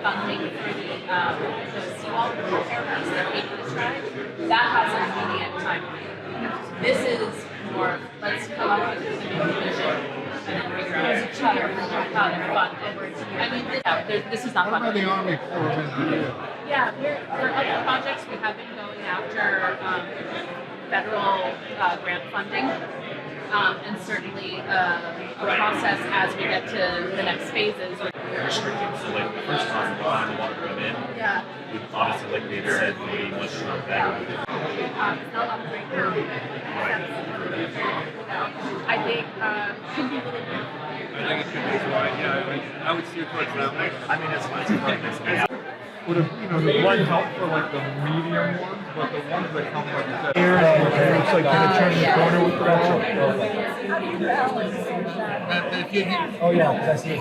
funding for the seawall repair piece that Katie described, that has an immediate timeline. This is more, let's come up with a vision and then figure out how to fund it. I mean, this is not What about funded. the Army Corps of Engineers? Yeah, for other projects, we have been going after federal grant funding, and certainly the process as we get to the next phases. Restricting, so like the first time the line of water come in, Yeah. we honestly, like they said, maybe much better. It's not a lot of breakdown. I think can be really good. I think it could be as well. Yeah, I would steer towards that way. I mean, it's much better. Would have, the blood help for like the medium ones, but the ones that come like that. It's like kind of turning the corner with the ball. Oh yeah, because I see it.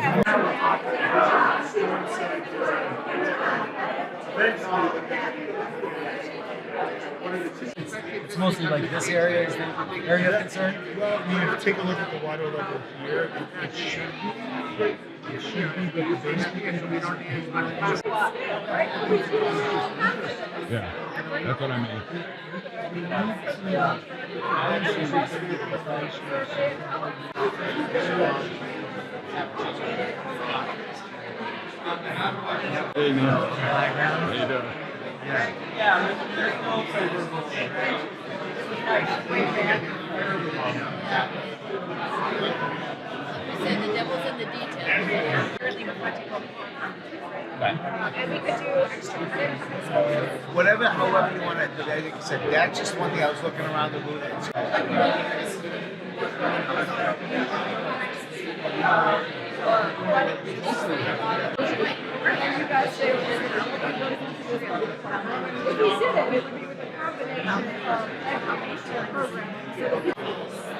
It's mostly like this area is the area of concern. Well, I mean, if you take a look at the water level here, it should be, but the base because we don't use Yeah, that's what I mean. Hey, man. How you doing? So the devil's in the details. And we could do extra whatever, however you want to do that. Like I said, that's just one thing I was looking around the booth. You guys say it would be with a combination program.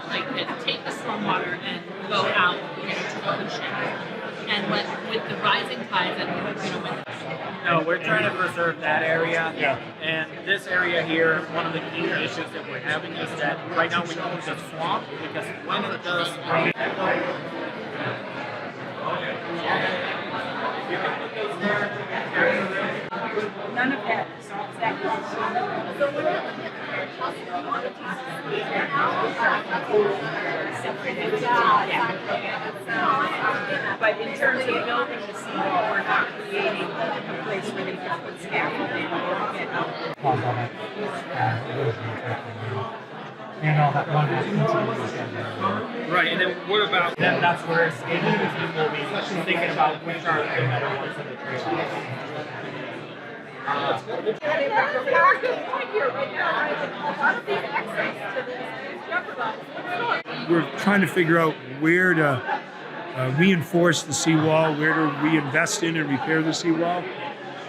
Like take the stormwater and go out to the ocean, and with the rising tides and with No, we're trying to preserve that area. Yeah. And this area here, one of the key issues that we're having is that right now we know it's a swamp because when it does rain, None of that. So exactly. So we're not looking at but in terms of building the seawall, we're not creating a place where they can put scaffolding or get out. right, and then what about that? That's where skating will be thinking about which are the better ones in the trade-offs. We're trying to figure out where to reinforce the seawall, where to reinvest in and repair the seawall,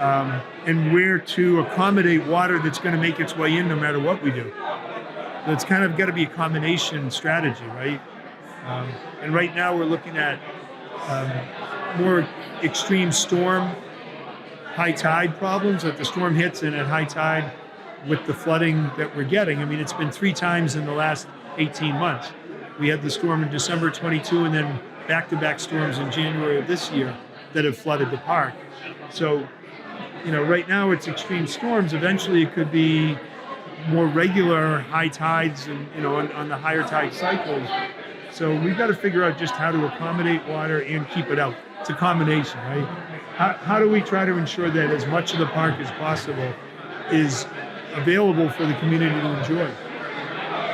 and where to accommodate water that's going to make its way in no matter what we do. So it's kind of got to be a combination strategy, right? And right now we're looking at more extreme storm, high tide problems. If the storm hits and at high tide with the flooding that we're getting, I mean, it's been 3 times in the last 18 months. We had the storm in December 22 and then back-to-back storms in January of this year that have flooded the park. So, right now it's extreme storms. Eventually it could be more regular high tides and, on the higher tide cycles. So we've got to figure out just how to accommodate water and keep it out. It's a combination, right? How do we try to ensure that as much of the park as possible is available for the community to enjoy?